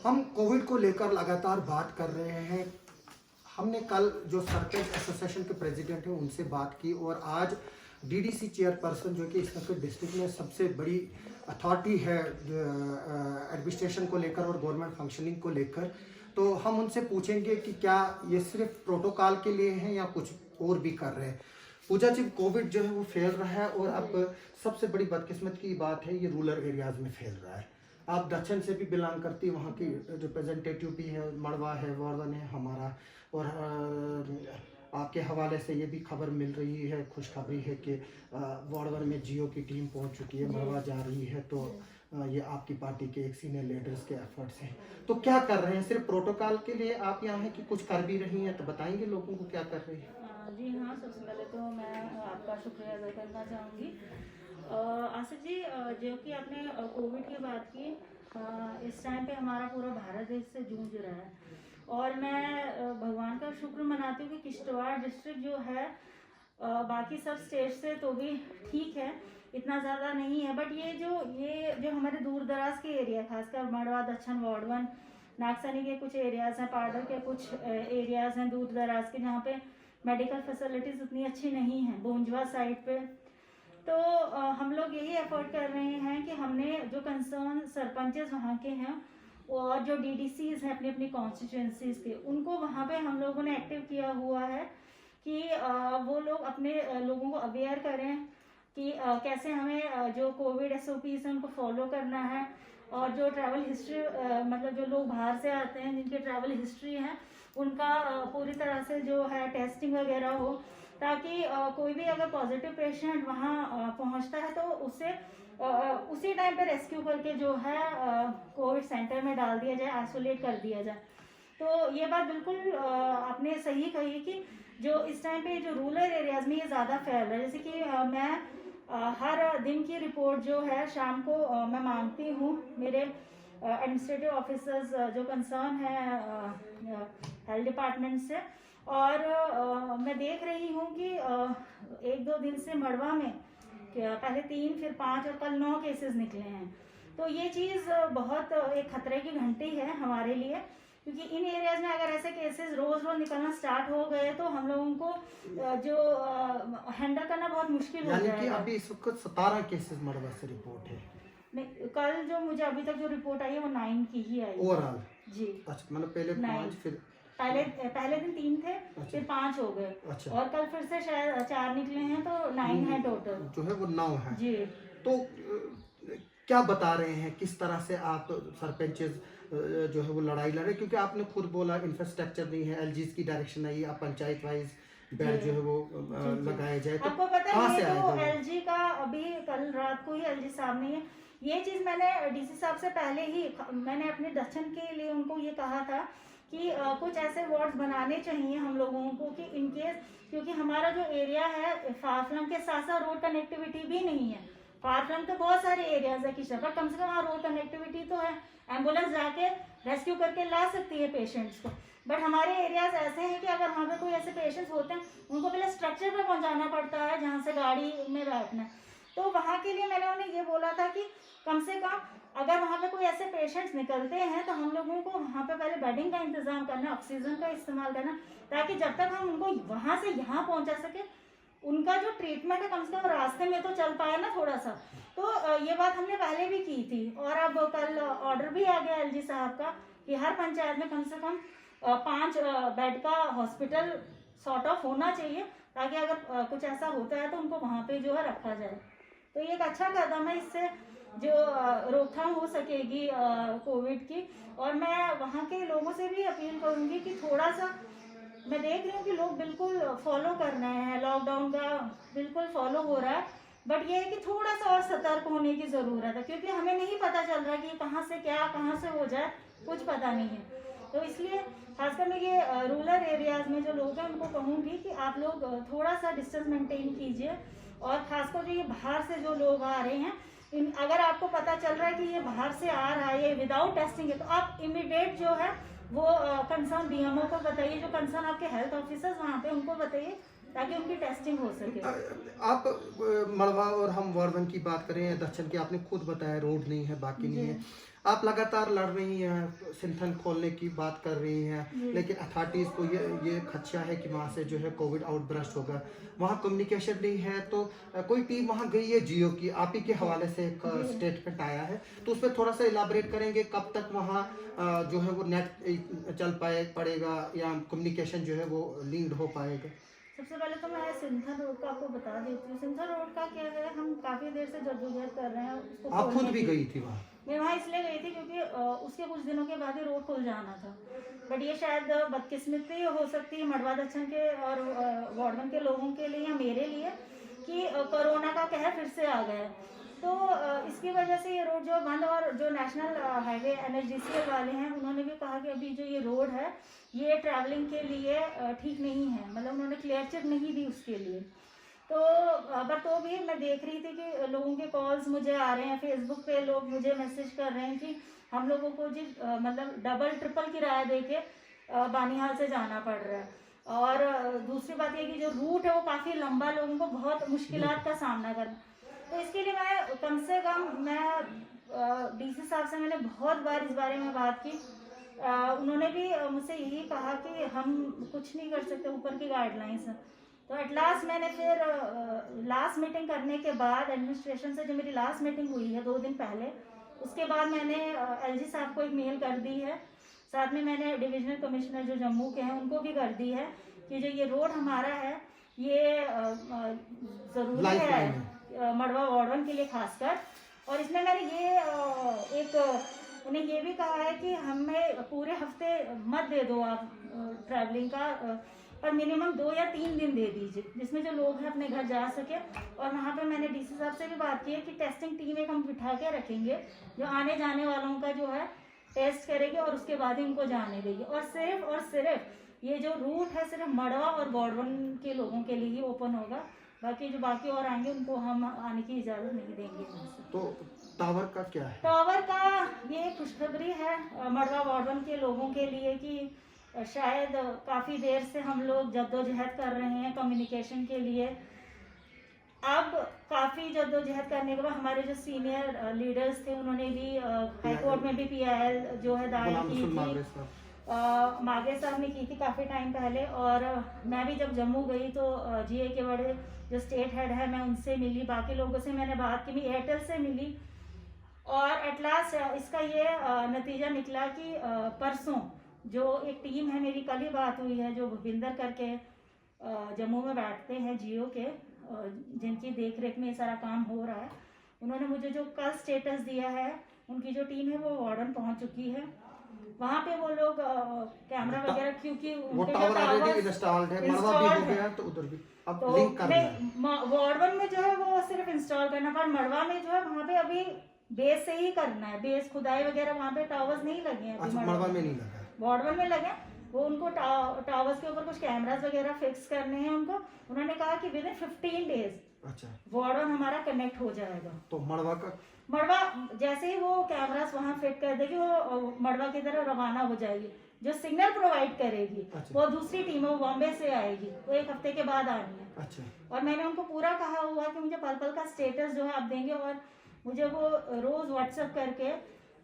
हम कोविड को लेकर लगातार बात कर रहे हैं। हमने कल जो सरपंच एसोसिएशन के प्रेसिडेंट हैं उनसे बात की और आज डीडीसी चेयरपर्सन जो कि इस डिस्ट्रिक्ट में सबसे बड़ी अथॉरिटी है एडमिनिस्ट्रेशन को लेकर और गवर्नमेंट फंक्शनिंग को लेकर, तो हम उनसे पूछेंगे कि क्या ये सिर्फ प्रोटोकॉल के लिए हैं या कुछ और भी कर रहे हैं। पूजा जी, कोविड जो है वो फैल रहा है और अब सबसे बड़ी बदकिस्मत की बात है ये रूरल एरियाज़ में फैल रहा है। आप दक्षिण से भी बिलोंग करती, वहाँ की रिप्रेजेंटेटिव भी है, मड़वा है, वर्धन है हमारा, और आपके हवाले से ये भी खबर मिल रही है, खुशखबरी है कि वर्धन में जियो की टीम पहुँच चुकी है, मड़वा जा रही है, तो ये आपकी पार्टी के एक सीनियर लीडर्स के एफर्ट्स हैं। तो क्या कर रहे हैं? सिर्फ प्रोटोकॉल के लिए आप यहाँ हैं कि कुछ कर भी रही हैं? तो बताएंगे लोगों को क्या कर रही हैं। जी हाँ, सबसे पहले तो मैं आपका शुक्रिया अदा करना चाहूँगी। आसिफ जी, जो कि आपने कोविड की बात की, इस टाइम पे हमारा पूरा भारत देश से जूझ रहा है और मैं भगवान का शुक्र मनाती हूँ कि किश्तवाड़ डिस्ट्रिक्ट जो है बाकी सब स्टेट से तो भी ठीक है, इतना ज़्यादा नहीं है, बट ये जो हमारे दूर दराज के एरिया, खासकर मड़वा, दक्षिण वार्डवन, नागसनी के कुछ एरियाज़ हैं, पाडर के कुछ एरियाज़ हैं दूर दराज के, जहाँ पे मेडिकल फैसिलिटीज़ उतनी अच्छी नहीं हैं, बोंजवा साइड पे। तो हम लोग यही एफर्ट कर रहे हैं कि हमने जो कंसर्न सरपंचेस वहाँ के हैं और जो डीडीसीज हैं अपनी अपनी कॉन्स्टिट्यूंसीज के, उनको वहाँ पे हम लोगों ने एक्टिव किया हुआ है कि वो लोग अपने लोगों को अवेयर करें कि कैसे हमें जो कोविड SOPs हैं उनको फॉलो करना है, और जो ट्रैवल हिस्ट्री, मतलब जो लोग बाहर से आते हैं जिनकी ट्रैवल हिस्ट्री है उनका पूरी तरह से जो है टेस्टिंग वगैरह हो, ताकि कोई भी अगर पॉजिटिव पेशेंट वहाँ पहुँचता है तो उसे उसी टाइम पे रेस्क्यू करके जो है कोविड सेंटर में डाल दिया जाए, आइसोलेट कर दिया जाए। तो ये बात बिल्कुल आपने सही कही कि जो इस टाइम पे जो रूरल एरियाज़ में ये ज़्यादा फैल रहा है। जैसे कि मैं हर दिन की रिपोर्ट जो है शाम को मैं मांगती हूँ मेरे एडमिनिस्ट्रेटिव ऑफिसर्स जो कंसर्न है हेल्थ डिपार्टमेंट से, और मैं देख रही हूँ कि 1-2 दिन से मड़वा में पहले 3 फिर 5 और कल 9 केसेस निकले हैं। तो ये चीज़ बहुत एक खतरे की घंटी है हमारे लिए, क्योंकि इन एरियाज में अगर ऐसे केसेस रोज निकलना स्टार्ट हो गए तो हम लोगों को जो हैंडल करना बहुत मुश्किल हो जाएगा। यानी कि अभी इस वक्त 17 केसेस मड़वा से रिपोर्ट है। नहीं, कल जो मुझे अभी तक जो रिपोर्ट आई है वो 9 की ही आई ओवरऑल जी। अच्छा, मतलब पहले 5, फिर पहले दिन 3 थे, अच्छा, फिर 5 हो गए, अच्छा, और कल फिर से शायद 4 निकले हैं, तो 9 है टोटल जो है वो 9 है जी। तो क्या बता रहे हैं, किस तरह से आप सरपंचेस जो है वो लड़ाई लड़ रहे, क्योंकि आपने खुद बोला इंफ्रास्ट्रक्चर नहीं है, LGs की डायरेक्शन आई, आप पंचायत वाइज बेड जो है वो लगाया जाए, तो आपको पता कहाँ है से तो आएगा? LG का अभी कल रात को ही LG साहब ने ये चीज़, मैंने DC साहब से पहले ही मैंने अपने दक्षिण के लिए उनको ये कहा था कि कुछ ऐसे वार्ड्स बनाने चाहिए हम लोगों को कि इन केस, क्योंकि हमारा जो एरिया है फारफलंग के साथ साथ रोड कनेक्टिविटी भी नहीं है। फारफलंग तो बहुत सारे एरियाज है किशन, पर कम से कम वहाँ रोड कनेक्टिविटी तो है, एम्बुलेंस जाके रेस्क्यू करके ला सकती है पेशेंट्स को। बट हमारे एरियाज ऐसे हैं कि अगर वहाँ पे कोई ऐसे पेशेंट्स होते हैं उनको पहले स्ट्रक्चर पे पहुँचाना पड़ता है जहाँ से गाड़ी में बैठना है। तो वहाँ के लिए मैंने उन्हें ये बोला था कि कम से कम अगर वहाँ पे कोई ऐसे पेशेंट्स निकलते हैं तो हम लोगों को वहाँ पे पहले बेडिंग का इंतजाम करना, ऑक्सीजन का इस्तेमाल करना, ताकि जब तक हम उनको वहाँ से यहाँ पहुँचा सके, उनका जो ट्रीटमेंट है कम से कम रास्ते में तो चल पाए ना थोड़ा सा। तो ये बात हमने पहले भी की थी, और अब कल ऑर्डर भी आ गया LG साहब का कि हर पंचायत में कम से कम 5 बेड का हॉस्पिटल सॉर्ट ऑफ होना चाहिए, ताकि अगर कुछ ऐसा होता है तो उनको वहाँ पे जो है रखा जाए। तो ये एक अच्छा कदम है, इससे जो रोकथाम हो सकेगी कोविड की। और मैं वहाँ के लोगों से भी अपील करूँगी कि थोड़ा सा, मैं देख रही हूँ कि लोग बिल्कुल फॉलो कर रहे हैं, लॉकडाउन का बिल्कुल फॉलो हो रहा है, बट ये है कि थोड़ा सा और सतर्क होने की ज़रूरत है, क्योंकि हमें नहीं पता चल रहा कि कहाँ से क्या कहाँ से हो जाए, कुछ पता नहीं है। तो इसलिए खासकर मैं ये रूरल एरियाज़ में जो लोग हैं उनको कहूँगी कि आप लोग थोड़ा सा डिस्टेंस मेंटेन कीजिए, और खासकर जो ये बाहर से जो लोग आ रहे हैं, अगर आपको पता चल रहा है कि ये बाहर से आ रहा है, ये विदाउट टेस्टिंग है, तो आप इमीडिएट जो है वो कंसर्न DMO को बताइए, जो कंसर्न आपके हेल्थ ऑफिसर्स वहाँ पे उनको बताइए, ताकि उनकी टेस्टिंग हो सके। आप मड़वा और हम वर्धन की बात करें या दक्षिण की, आपने खुद बताया रोड नहीं है, बाकी नहीं है। आप लगातार लड़ रही हैं, सिंथन खोलने की बात कर रही हैं, लेकिन अथॉरिटीज़ को ये खदशा है कि वहाँ से जो है कोविड आउटब्रस्ट होगा, वहाँ कम्युनिकेशन नहीं है। तो कोई टीम वहाँ गई है जियो की, आप ही के हवाले से एक स्टेटमेंट आया है, तो उस पर थोड़ा सा इलाबरेट करेंगे, कब तक वहाँ जो है वो नेट चल पड़ेगा या कम्युनिकेशन जो है वो लिंक्ड हो पाएगा? सबसे पहले तो मैं सिंथन रोड का आपको बता देती हूँ। सिंथन रोड का क्या है, हम काफ़ी देर से जद्दोजहद कर रहे हैं उसको आप खुद खोलने भी की। गई थी वहाँ? मैं वहाँ इसलिए गई थी क्योंकि उसके कुछ दिनों के बाद ही रोड खुल जाना था। बट ये शायद बदकिस्मती हो सकती है मड़वा दक्षिण के और वार्डन के लोगों के लिए या मेरे लिए कि कोरोना का कहर फिर से आ गया है। तो इसकी वजह से ये रोड जो बंद, और जो नेशनल हाईवे NHDCL वाले हैं उन्होंने भी कहा कि अभी जो ये रोड है ये ट्रैवलिंग के लिए ठीक नहीं है, मतलब उन्होंने क्लियर चिट नहीं दी उसके लिए। तो बट तो भी मैं देख रही थी कि लोगों के कॉल्स मुझे आ रहे हैं, फेसबुक पे लोग मुझे मैसेज कर रहे हैं कि हम लोगों को जी मतलब डबल ट्रिपल किराया दे के बानिहाल से जाना पड़ रहा है। और दूसरी बात ये कि जो रूट है वो काफ़ी लंबा, लोगों को बहुत मुश्किलात का सामना करना। तो इसके लिए मैं कम से कम DC साहब से मैंने बहुत बार इस बारे में बात की। उन्होंने भी मुझसे यही कहा कि हम कुछ नहीं कर सकते, ऊपर की गाइडलाइंस हैं। तो एट लास्ट मैंने फिर लास्ट मीटिंग करने के बाद एडमिनिस्ट्रेशन से, जो मेरी लास्ट मीटिंग हुई है 2 दिन पहले, उसके बाद मैंने LG साहब को एक मेल कर दी है। साथ में मैंने डिविजनल कमिश्नर जो जम्मू के हैं उनको भी कर दी है कि जो ये रोड हमारा है ये ज़रूरी है मड़वा वार्डन के लिए खासकर। और इसमें मैंने ये उन्हें ये भी कहा है कि हमें पूरे हफ्ते मत दे दो आप ट्रैवलिंग का, पर मिनिमम 2 या 3 दिन दे दीजिए जिसमें जो लोग हैं अपने घर जा सके। और वहाँ पे मैंने DC साहब से भी बात की है कि टेस्टिंग टीम एक हम बिठा के रखेंगे जो आने जाने वालों का जो है टेस्ट करेगी और उसके बाद ही उनको जाने देगी। और सिर्फ ये जो रूट है सिर्फ मड़वा और गौडवन के लोगों के लिए ही ओपन होगा, बाकी जो बाकी और आएंगे उनको हम आने की इजाज़त नहीं देंगे। तो टावर का क्या है? टावर का ये खुशखबरी है मड़वा वार्डन के लोगों के लिए कि शायद काफ़ी देर से हम लोग जद्दोजहद कर रहे हैं कम्युनिकेशन के लिए। अब काफ़ी जद्दोजहद करने के बाद हमारे जो सीनियर लीडर्स थे उन्होंने भी हाई कोर्ट में भी PIL जो है दायर की थी, मागे साहब ने की थी काफ़ी टाइम पहले। और मैं भी जब जम्मू गई तो GA के बड़े जो स्टेट हेड है मैं उनसे मिली, बाकी लोगों से मैंने बात की, मैं एयरटेल से मिली। और एट लास्ट इसका ये नतीजा निकला कि परसों जो एक टीम है, मेरी कल ही बात हुई है, जो भूपिंदर करके जम्मू में बैठते हैं जियो के, जिनकी देख रेख में ये सारा काम हो रहा है, उन्होंने मुझे जो कल स्टेटस दिया है उनकी जो टीम है वो वार्डन पहुंच चुकी है। वहाँ पे वो लोग कैमरा वगैरह, क्योंकि वो टावर ऑलरेडी इंस्टॉल्ड है, मड़वा भी हो गया तो उधर भी अब तो लिंक करना है। वार्डन में जो है वो सिर्फ इंस्टॉल करना, पर मड़वा में जो है वहाँ पे अभी बेस से ही करना है, बेस खुदाई वगैरह वहाँ पे टावर्स नहीं लगे हैं। अच्छा, मड़वा में नहीं लगा, वार्डन में लगे। वो उनको टावर्स के ऊपर कुछ कैमरास वगैरह फिक्स करने हैं उनको। उन्होंने कहा कि विदिन 15 डेज अच्छा वार्डन हमारा कनेक्ट हो जाएगा। तो मड़वा जैसे ही वो कैमरास वहाँ फिट कर देगी वो मड़वा की तरफ रवाना हो जाएगी। जो सिग्नल प्रोवाइड करेगी वो दूसरी टीम है, वो बॉम्बे से आएगी, वो 1 हफ्ते के बाद आनी है। अच्छा। और मैंने उनको पूरा कहा हुआ कि मुझे पल पल का स्टेटस जो है आप देंगे, और मुझे वो रोज़ व्हाट्सएप करके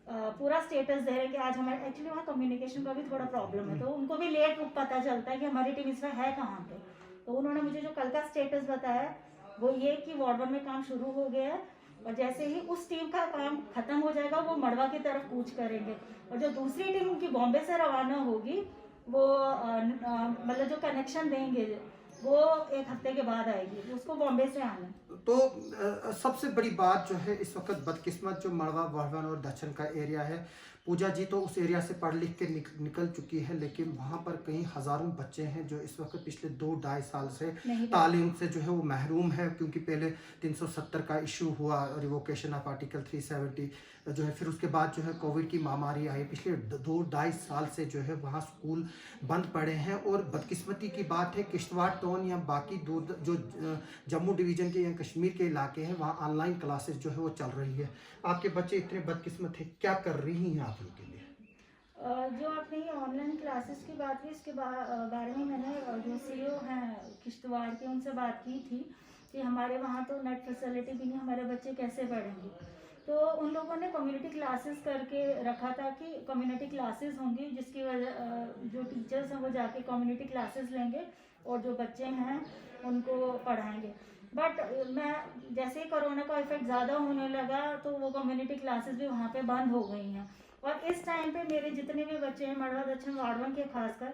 पूरा स्टेटस दे रहे हैं कि आज हमारे एक्चुअली वहाँ कम्युनिकेशन का भी थोड़ा प्रॉब्लम है, तो उनको भी लेट पता चलता है कि हमारी टीम इसमें है कहाँ पे। तो उन्होंने मुझे जो कल का स्टेटस बताया वो ये कि वार्डन में काम शुरू हो गया है, और जैसे ही उस टीम का काम खत्म हो जाएगा वो मड़वा की तरफ कूच करेंगे, और जो दूसरी टीम उनकी बॉम्बे से रवाना होगी वो मतलब जो कनेक्शन देंगे वो 1 हफ्ते के बाद आएगी, उसको बॉम्बे से आना। तो सबसे बड़ी बात जो है इस वक्त बदकिस्मत जो मड़वा वाहवान और दक्षिण का एरिया है, पूजा जी तो उस एरिया से पढ़ लिख के निकल चुकी है, लेकिन वहाँ पर कई हज़ारों बच्चे हैं जो इस वक्त पिछले 2-2.5 साल से तालीम से जो है वो महरूम है, क्योंकि पहले 370 का इशू हुआ, रिवोकेशन ऑफ आर्टिकल 370 जो है, फिर उसके बाद जो है कोविड की महामारी आई, पिछले 2-2.5 साल से जो है वहाँ स्कूल बंद पड़े हैं। और बदकिस्मती की बात है किश्तवाड़ टाउन या बाकी जो जम्मू डिवीज़न के या कश्मीर के इलाके हैं वहाँ ऑनलाइन क्लासेस जो है वो चल रही है। आपके बच्चे इतने बदकिस्मत है, क्या कर रही हैं आप लोग के लिए? जो आपने ये ऑनलाइन क्लासेस की बात की, इसके बारे में मैंने जो CEO हैं किश्तवाड़ के उनसे बात की थी कि हमारे वहाँ तो नेट फैसिलिटी भी नहीं, हमारे बच्चे कैसे पढ़ेंगे। तो उन लोगों ने कम्युनिटी क्लासेस करके रखा था कि कम्युनिटी क्लासेस होंगी, जिसकी वजह जो टीचर्स हैं वो जाके कम्युनिटी क्लासेस लेंगे और जो बच्चे हैं उनको पढ़ाएंगे। बट मैं जैसे ही कोरोना का इफेक्ट ज़्यादा होने लगा तो वो कम्युनिटी क्लासेस भी वहाँ पे बंद हो गई हैं। और इस टाइम पे मेरे जितने भी बच्चे हैं मड़वा दक्षिण वार्ड 1 के खासकर,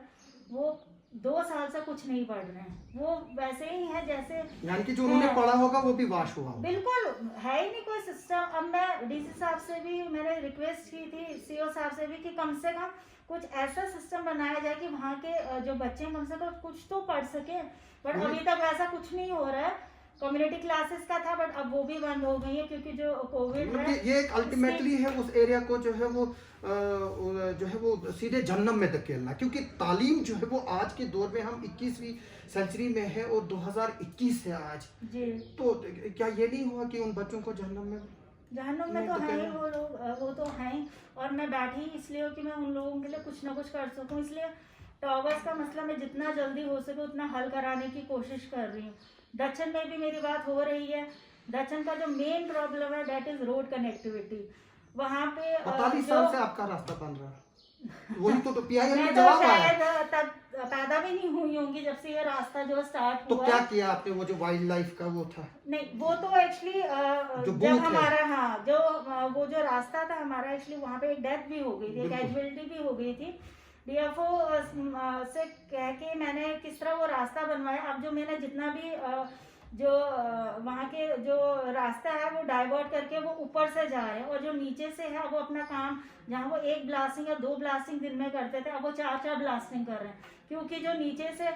वो 2 साल से कुछ नहीं पढ़ रहे हैं, वो वैसे ही है जैसे, यानी कि जो उन्होंने पढ़ा होगा वो भी वाश हुआ होगा। बिल्कुल है ही नहीं कोई सिस्टम। अब मैं डीसी साहब से भी मैंने रिक्वेस्ट की थी, सीओ साहब से भी, कि कम से कम कुछ ऐसा सिस्टम बनाया जाए कि वहाँ के जो बच्चे हैं कम से कम कुछ तो पढ़ सके। बट अभी तक वैसा कुछ नहीं हो रहा है। कम्युनिटी क्लासेस का था बट अब वो भी बंद हो गई है क्योंकि जो कोविड है ये एक अल्टीमेटली है उस एरिया को जो है वो जो है वो सीधे जहन्नम में धकेलना, क्योंकि तालीम जो है वो आज के दौर में हम 21वीं सेंचुरी में है और 2021 है आज जी। तो क्या ये नहीं हुआ कि उन बच्चों को जहन्नम में तो है ही वो लोग, वो तो हैं ही। और मैं बैठी इसलिए हूँ कि मैं उन लोगों के लिए कुछ ना कुछ कर सकूँ, इसलिए टॉवर्स का मसला मैं जितना जल्दी हो सके उतना हल कराने की कोशिश कर रही हूँ। दक्षिण में भी मेरी बात हो रही है। दक्षिण का जो मेन प्रॉब्लम है दैट इज रोड कनेक्टिविटी। वहाँ पे 45 साल से आपका रास्ता बन रहा है, वही तो पीआईएल मैं में तो जवाब आया। शायद तब पैदा भी नहीं हुई होंगी जब से ये रास्ता जो स्टार्ट तो हुआ। क्या किया आपने, वो जो वाइल्ड लाइफ का वो था? नहीं, वो तो एक्चुअली जो जब booth है। हमारा जो वो जो रास्ता था हमारा, एक्चुअली वहाँ पे एक डेथ भी हो गई थी, एक कैजुअलिटी भी हो गई थी। डीएफओ से कह के मैंने किस तरह वो रास्ता बनवाया। अब जो मैंने जितना भी जो वहाँ के जो रास्ता है वो डाइवर्ट करके वो ऊपर से जा रहे हैं, और जो नीचे से है वो अपना काम, जहाँ वो 1 ब्लास्टिंग या 2 ब्लास्टिंग दिन में करते थे अब वो 4-4 ब्लास्टिंग कर रहे हैं, क्योंकि जो नीचे से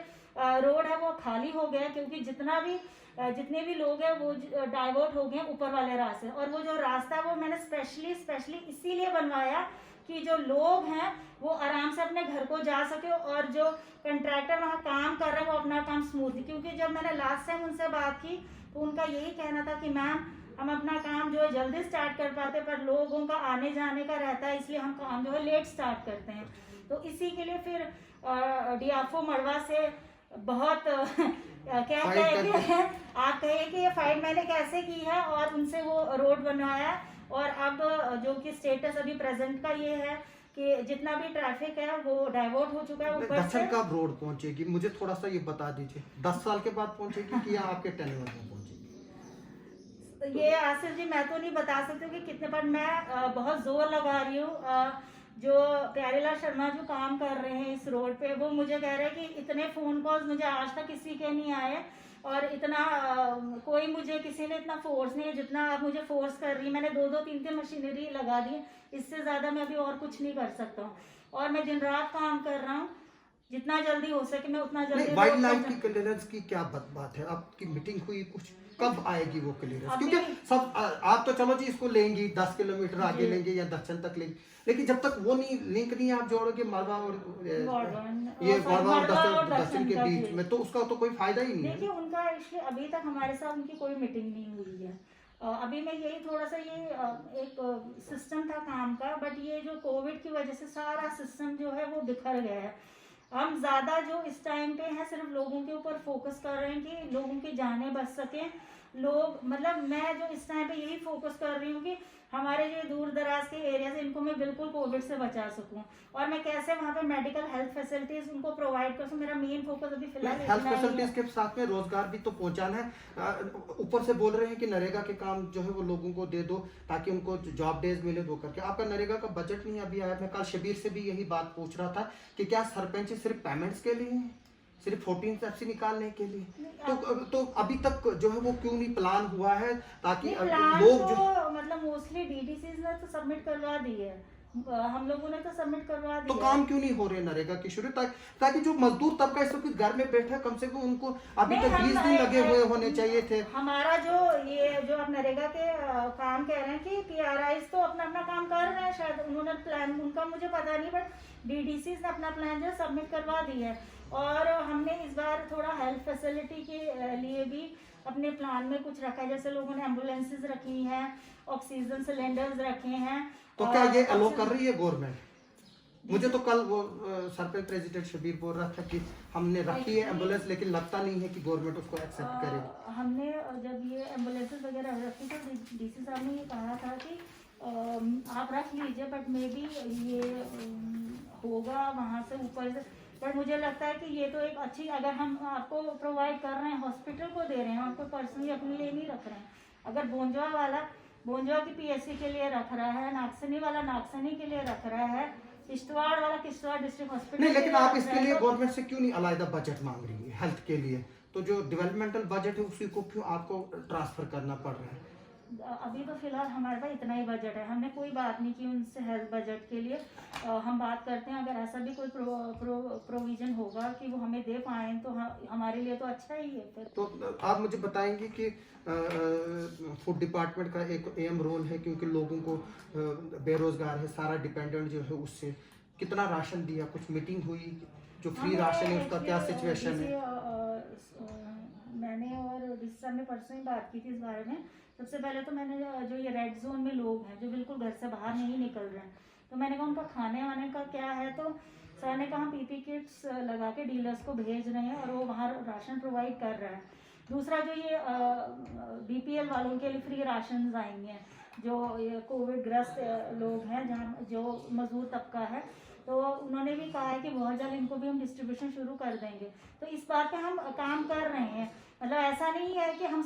रोड है वो खाली हो गया, क्योंकि जितने भी लोग हैं वो डाइवर्ट हो गए ऊपर वाले रास्ते। और वो जो रास्ता वो मैंने स्पेशली इसीलिए बनवाया कि जो लोग हैं वो आराम से अपने घर को जा सके, और जो कंट्रैक्टर वहाँ काम कर रहे हैं वो अपना काम स्मूथली, क्योंकि जब मैंने लास्ट टाइम उनसे बात की तो उनका यही कहना था कि मैम हम अपना काम जो है जल्दी स्टार्ट कर पाते, पर लोगों का आने जाने का रहता है इसलिए हम काम जो है लेट स्टार्ट करते हैं। तो इसी के लिए फिर डीएफओ मड़वा से बहुत क्या कहेंगे आप कहिए कि ये फाइट मैंने कैसे की है, और उनसे वो रोड बनवाया। और अब जो कि स्टेटस अभी प्रेजेंट का ये है कि जितना भी ट्रैफिक है वो डाइवर्ट हो चुका है ऊपर से। दक्षिण कब रोड पहुंचेगी, मुझे थोड़ा सा ये बता दीजिए। 10 साल के बाद पहुंचेगी कि या आपके टेन्योर में पहुंचेगी? ये आसिफ जी मैं तो नहीं बता सकती हूँ कि कितने, पर मैं बहुत जोर लगा रही हूँ। जो प्यारेलाल शर्मा जो काम कर रहे हैं इस रोड पे, वो मुझे कह रहे हैं कि इतने फोन कॉल्स मुझे आज तक किसी के नहीं आए, और इतना कोई मुझे किसी ने इतना फोर्स नहीं है जितना आप मुझे फोर्स कर रही है। मैंने 2-2, 3-3 मशीनरी लगा दी, इससे ज्यादा मैं अभी और कुछ नहीं कर सकता हूँ, और मैं दिन रात काम कर रहा हूँ, जितना जल्दी हो सके मैं उतना जल्दी। वाइल्ड लाइफ की क्लियरेंस की क्या बात है? आपकी मीटिंग हुई कुछ, कब आएगी वो क्लियरेंस? क्योंकि सब आप तो चलो जी इसको लेंगी 10 किलोमीटर आगे लेंगे या दक्षिण तक लेंगे, लेकिन जब तक वो नहीं लिंक नहीं आप जोड़ोगे मलबा और ये गौरवा और दक्षिण के बीच में, तो उसका तो कोई फायदा ही नहीं है। देखिए उनका इसलिए अभी तक हमारे साथ उनकी कोई मीटिंग नहीं हुई है। अभी मैं यही थोड़ा सा ये एक सिस्टम था काम का, बट ये जो कोविड की वजह से सारा सिस्टम जो है वो बिखर गया है। हम ज्यादा जो इस टाइम पे है सिर्फ लोगों के ऊपर फोकस कर रहे हैं कि लोगों की जानें बच सके। लोग मतलब मैं जो इस टाइम पे यही फोकस कर रही हूँ कि हमारे जो दूर दराज के एरिया से इनको मैं बिल्कुल कोविड से बचा सकूं, और मैं कैसे वहाँ पे मेडिकल हेल्थ फैसिलिटीज उनको प्रोवाइड कर सकूं। मेरा मेन फोकस अभी फिलहाल हेल्थ फैसिलिटीज के साथ में रोजगार भी तो पहुंचाना है। ऊपर से बोल रहे हैं कि नरेगा के काम जो है वो लोगों को दे दो ताकि उनको जॉब डेज मिले, दो करके। आपका नरेगा का बजट नहीं अभी आया। मैं कल शबीर से भी यही बात पूछ रहा था कि क्या सरपंच सिर्फ पेमेंट्स के लिए है, सिर्फ 14 एफसी निकालने के लिए? तो अभी तक जो है वो क्यों नहीं प्लान हुआ है ताकि लोग जो मतलब मोस्टली डीडीसीज ने तो सबमिट करवा दी है, हम लोगों ने तो सबमिट करवा दिया। तो काम क्यों नहीं हो रहे नरेगा की शुरू, ताकि जो मजदूर तबका इस वक्त घर में बैठा है कम से कम उनको अभी तक 20 दिन लगे हुए होने चाहिए थे। हमारा जो ये जो आप नरेगा के काम कह रहे हैं कि पीआरआईज तो अपना अपना काम कर रहे हैं, शायद उन्होंने प्लान, उनका मुझे पता नहीं, बट डीडीसीज ने अपना प्लान जो सबमिट करवा दिया है। और हमने इस बार थोड़ा हेल्थ फैसिलिटी के लिए भी अपने प्लान में कुछ रखा है, जैसे लोगों ने एम्बुलेंसेज रखी हैं, ऑक्सीजन सिलेंडर्स रखे हैं। तो क्या ये अलो कर रही है गवर्नमेंट? मुझे तो कल वो सरपंच प्रेसिडेंट शबीर बोल रहा था कि हमने रखी है एम्बुलेंस, लेकिन लगता नहीं है कि गवर्नमेंट उसको एक्सेप्ट करेगी। हमने जब ये एम्बुलेंसेस वगैरह रखी तो डीसी साहब ने ये कहा था कि आप रख लीजिए, बट मे बी ये होगा वहाँ से ऊपर से। बट मुझे लगता है कि ये तो एक अच्छी, अगर हम आपको प्रोवाइड कर रहे हैं, हॉस्पिटल को दे रहे हैं, आपको पर्सनली अपने लिए नहीं रख रहे हैं। अगर बोंजवा वाला बोंजवा की पीएससी के लिए रख रहा है, नागसनी वाला नागसनी के लिए रख रहा है, किश्तवाड़ वाला किश्तवाड़ डिस्ट्रिक्ट हॉस्पिटल नहीं, लेकिन आप इसके लिए तो गवर्नमेंट से क्यों नहीं अलग बजट मांग रही है हेल्थ के लिए? तो जो डेवलपमेंटल बजट है उसी को क्यों आपको ट्रांसफर करना पड़ रहा है? अभी तो फिलहाल हमारे पास इतना ही बजट है, हमने कोई बात नहीं की उनसे हेल्थ बजट के लिए। हम बात करते हैं, अगर ऐसा भी कोई प्रोविजन होगा कि वो हमें दे पाए तो हमारे लिए तो अच्छा ही है फिर। तो आप मुझे बताएंगे कि फूड डिपार्टमेंट का एक अहम रोल है, क्योंकि लोगों को बेरोजगार है, सारा डिपेंडेंट जो है उससे। कितना राशन दिया, कुछ मीटिंग हुई, जो फ्री राशन है उसका क्या सिचुएशन है? मैंने और डीसी साहब ने परसों ही बात की थी इस बारे में। सबसे पहले तो मैंने जो ये रेड जोन में लोग हैं जो बिल्कुल घर से बाहर नहीं निकल रहे हैं, तो मैंने कहा उनका खाने वाने का क्या है, तो सर ने कहा हम पीपी किट्स लगा के डीलर्स को भेज रहे हैं और वो बाहर राशन प्रोवाइड कर रहा है। दूसरा जो ये बीपीएल वालों के लिए फ्री राशन आएंगे, जो ये कोविड ग्रस्त लोग हैं, जहाँ जो मजदूर तबका है, तो उन्होंने भी कहा है कि बहुत जल्द इनको भी हम डिस्ट्रीब्यूशन शुरू कर देंगे। तो इस बात पे हम काम कर रहे हैं। मतलब ऐसा नहीं है कि हम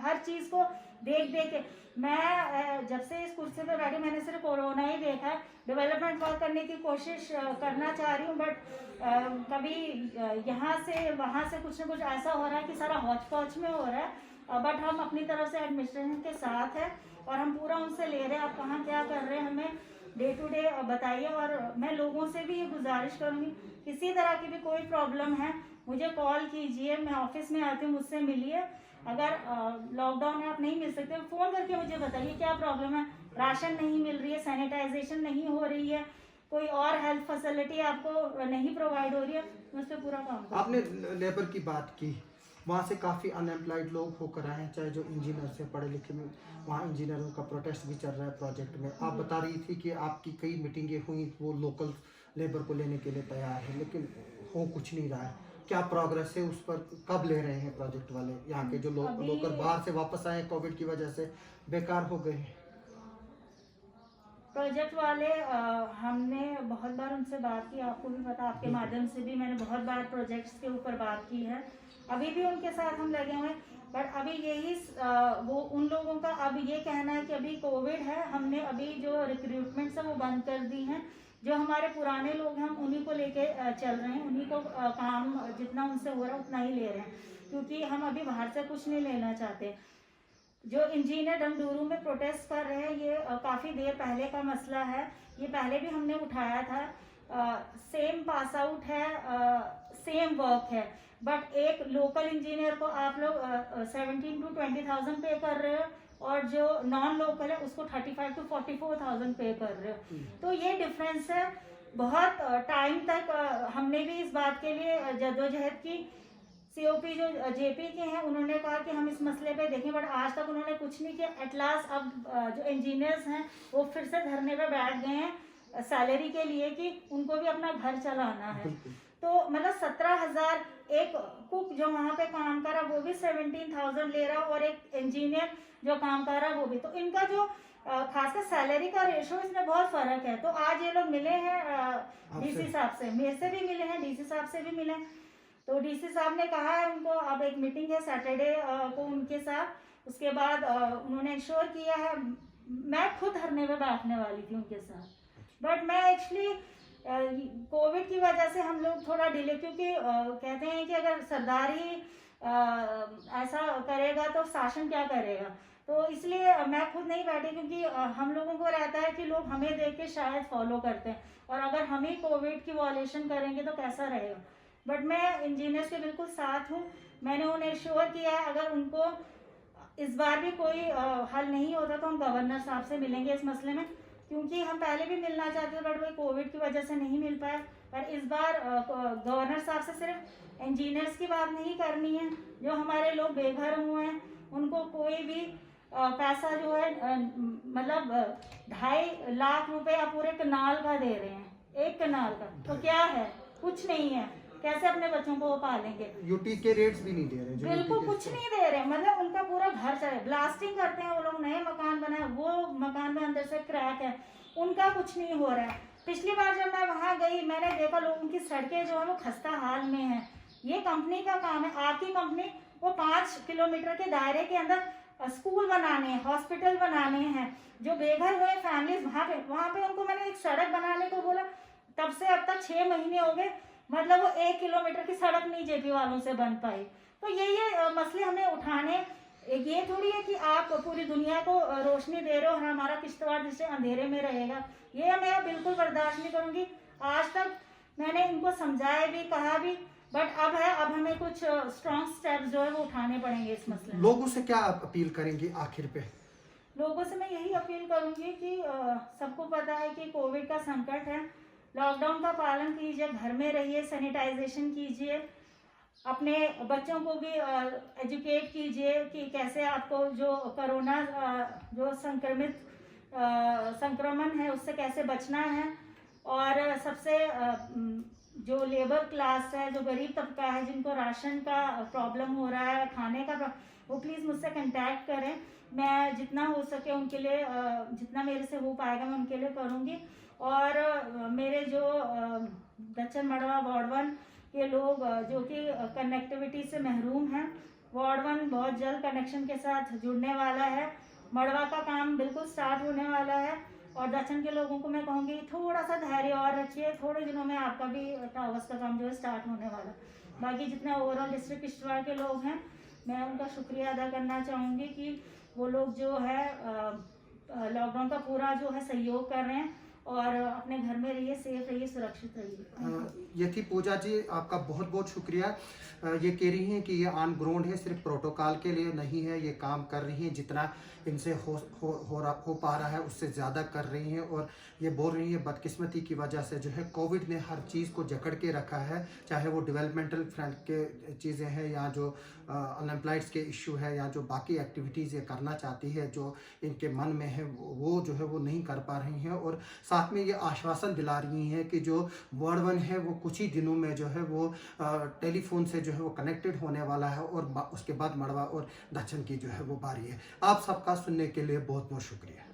हर चीज़ को देख के, मैं जब से इस कुर्सी पे बैठी मैंने सिर्फ कोरोना ही देखा है। डेवलपमेंट वर्क करने की कोशिश करना चाह रही हूँ, बट कभी यहाँ से वहाँ से कुछ ना कुछ ऐसा हो रहा है कि सारा हौच पौच में हो रहा है। बट हम अपनी तरफ से एडमिनिस्ट्रेशन के साथ है और हम पूरा उनसे ले रहे हैं, आप कहाँ क्या कर रहे हैं हमें डे टू डे बताइए। और मैं लोगों से भी ये गुजारिश करूँगी, किसी तरह की भी कोई प्रॉब्लम है मुझे कॉल कीजिए, मैं ऑफिस में आती हूँ, मुझसे मिलिए। अगर लॉकडाउन में आप नहीं मिल सकते, फ़ोन करके मुझे बताइए क्या प्रॉब्लम है। राशन नहीं मिल रही है, सैनिटाइजेशन नहीं हो रही है, कोई और हेल्थ फैसिलिटी आपको नहीं प्रोवाइड हो रही है, मैं उस पर पूरा काम करूँ। आपने लेबर की बात की, वहाँ से काफ़ी अनएम्प्लॉयड लोग होकर आए हैं, चाहे जो इंजीनियर से पढ़े लिखे में, वहाँ इंजीनियरों का प्रोटेस्ट भी चल रहा है प्रोजेक्ट में। आप बता रही थी कि आपकी कई मीटिंगें हुई, वो लोकल लेबर को लेने के लिए तैयार है, लेकिन हो कुछ नहीं रहा है। क्या प्रोग्रेस है उस पर? कब ले रहे हैं प्रोजेक्ट वाले? यहाँ के जो लोकल बाहर से वापस आए कोविड की वजह से बेकार हो गए हैं। प्रोजेक्ट वाले हमने बहुत बार उनसे बात की, आपको भी पता, आपके माध्यम से भी मैंने बहुत बार प्रोजेक्ट्स के ऊपर बात की है। अभी भी उनके साथ हम लगे हुए हैं, बट अभी यही वो उन लोगों का अब ये कहना है कि अभी कोविड है, हमने अभी जो रिक्रूटमेंट्स है वो बंद कर दी हैं। जो हमारे पुराने लोग हैं हम उन्हीं को लेके चल रहे हैं, उन्हीं को काम जितना उनसे हो रहा है उतना ही ले रहे हैं, क्योंकि हम अभी बाहर से कुछ नहीं लेना चाहते। जो इंजीनियर डमडूरू में प्रोटेस्ट कर रहे हैं, ये काफ़ी देर पहले का मसला है, ये पहले भी हमने उठाया था। सेम पास आउट है, सेम वर्क है, बट एक लोकल इंजीनियर को आप लोग 17 to 20,000 पे कर रहे हो और जो नॉन लोकल है उसको 35 to 44,000 पे कर रहे हो। तो ये डिफरेंस है। बहुत टाइम तक हमने भी इस बात के लिए जद्दोजहद की। सीओपी जो जेपी के हैं उन्होंने कहा कि हम इस मसले पे देखें, बट आज तक उन्होंने कुछ नहीं किया। एट लास्ट अब जो इंजीनियर्स हैं वो फिर से धरने पे बैठ गए हैं सैलरी के लिए कि उनको भी अपना घर चलाना है। तो मतलब 17,000 एक कुक जो वहाँ पे काम कर रहा वो भी 17,000 ले रहा, और एक इंजीनियर जो काम कर रहा वो भी। तो इनका जो खासकर सैलरी का रेशो इसमें बहुत फर्क है। तो आज ये लोग मिले हैं डीसी साहब से, मेरे से भी मिले हैं, डीसी साहब से भी मिले। तो डीसी साहब ने कहा है उनको अब एक मीटिंग है सैटरडे को उनके साथ। उसके बाद उन्होंने इंश्योर किया है, मैं खुद धरने में बैठने वाली थी उनके साथ, बट मैं एक्चुअली कोविड की वजह से हम लोग थोड़ा डिले, क्योंकि कहते हैं कि अगर सरदार ही ऐसा करेगा तो शासन क्या करेगा। तो इसलिए मैं खुद नहीं बैठी, क्योंकि हम लोगों को रहता है कि लोग हमें देख के शायद फॉलो करते हैं, और अगर हम ही कोविड की वॉलेशन करेंगे तो कैसा रहेगा। बट मैं इंजीनियर्स के बिल्कुल साथ हूँ। मैंने उन्हें श्योर किया है अगर उनको इस बार भी कोई हल नहीं होता तो हम गवर्नर साहब से मिलेंगे इस मसले में, क्योंकि हम पहले भी मिलना चाहते थे बट वही कोविड की वजह से नहीं मिल पाया। पर इस बार गवर्नर साहब से सिर्फ इंजीनियर्स की बात नहीं करनी है, जो हमारे लोग बेघर हुए हैं उनको कोई भी पैसा जो है मतलब 2.5 लाख रुपए पूरे कनाल का दे रहे हैं, 1 कनाल का, तो क्या है, कुछ नहीं है। कैसे अपने बच्चों को वो पालेंगे? यूटी के रेट्स भी नहीं दे रहे जो बिल्कुल UT कुछ के- नहीं दे रहे, मतलब उनका पूरा घर चले, ब्लास्टिंग करते हैं वो लोग, नए मकान बनाए, वो मकान में अंदर से क्रैक है, उनका कुछ नहीं हो रहा है। पिछली बार जब मैं वहां गई, मैंने देखा लोगों की सड़कें जो है वो खस्ता हाल में है। ये कंपनी का काम है, आपकी कंपनी वो 5 किलोमीटर के दायरे के अंदर स्कूल बनाने हैं, हॉस्पिटल बनाने हैं, जो बेघर हुए फैमिलीज वहां पे उनको मैंने एक सड़क बनाने को बोला, तब से अब तक 6 महीने हो गए, मतलब वो 1 किलोमीटर की सड़क नहीं जेपी वालों से बन पाई। तो ये मसले हमें उठाने, ये थोड़ी है कि आप पूरी दुनिया को रोशनी दे रहे हो और हमारा किश्तवाड़ जिससे अंधेरे में रहेगा, ये मैं बिल्कुल बर्दाश्त नहीं करूंगी। आज तक मैंने इनको समझाया भी, कहा भी, बट अब हमें कुछ स्ट्रॉन्ग स्टेप्स जो है वो उठाने पड़ेंगे इस मसले में। लोगों से क्या आप अपील करेंगे आखिर पे? लोगों से मैं यही अपील करूंगी कि सबको पता है कि कोविड का संकट है, लॉकडाउन का पालन कीजिए, घर में रहिए, सैनिटाइजेशन कीजिए, अपने बच्चों को भी एजुकेट कीजिए कि कैसे आपको जो कोरोना जो संक्रमण है उससे कैसे बचना है। और सबसे जो लेबर क्लास है, जो गरीब तबका है, जिनको राशन का प्रॉब्लम हो रहा है, खाने का वो प्लीज़ मुझसे कांटेक्ट करें। मैं जितना हो सके उनके लिए, जितना मेरे से हो पाएगा मैं उनके लिए करूँगी। और मेरे जो दक्षिण मड़वा वार्ड 1 के लोग जो कि कनेक्टिविटी से महरूम हैं, वार्ड 1 बहुत जल्द कनेक्शन के साथ जुड़ने वाला है, मड़वा का काम बिल्कुल स्टार्ट होने वाला है। और दक्षिण के लोगों को मैं कहूँगी थोड़ा सा धैर्य और रखिए, थोड़े दिनों में आपका भी टावर्स का काम जो है स्टार्ट होने वाला है। बाकी जितने ओवरऑल डिस्ट्रिक्ट किश्तवाड़ के लोग हैं, मैं उनका शुक्रिया अदा करना चाहूँगी कि वो लोग जो है लॉकडाउन का पूरा जो है सहयोग कर रहे हैं, और अपने घर में रहिए, सेफ रहिए, सुरक्षित रहिए। ये थी पूजा जी, आपका बहुत बहुत शुक्रिया। ये कह रही हैं कि ये ऑन ग्राउंड है, सिर्फ प्रोटोकॉल के लिए नहीं है, ये काम कर रही हैं, जितना इनसे हो पा रहा है उससे ज़्यादा कर रही हैं। और ये बोल रही हैं बदकिस्मती की वजह से जो है कोविड ने हर चीज़ को जकड़ के रखा है, चाहे वो डेवलपमेंटल फ्रंट के चीज़ें हैं, या जो अनएम्प्लॉयड्स के इशू है, या जो बाकी एक्टिविटीज़ ये करना चाहती है जो इनके मन में है, वो जो है वो नहीं कर पा रही हैं। और साथ में ये आश्वासन दिला रही हैं कि जो वार्ड 1 है वो कुछ ही दिनों में जो है वो टेलीफोन से जो है वो कनेक्टेड होने वाला है, और उसके बाद मड़वा और दक्षिण की जो है वो बारी है। आप सबका सुनने के लिए बहुत बहुत शुक्रिया।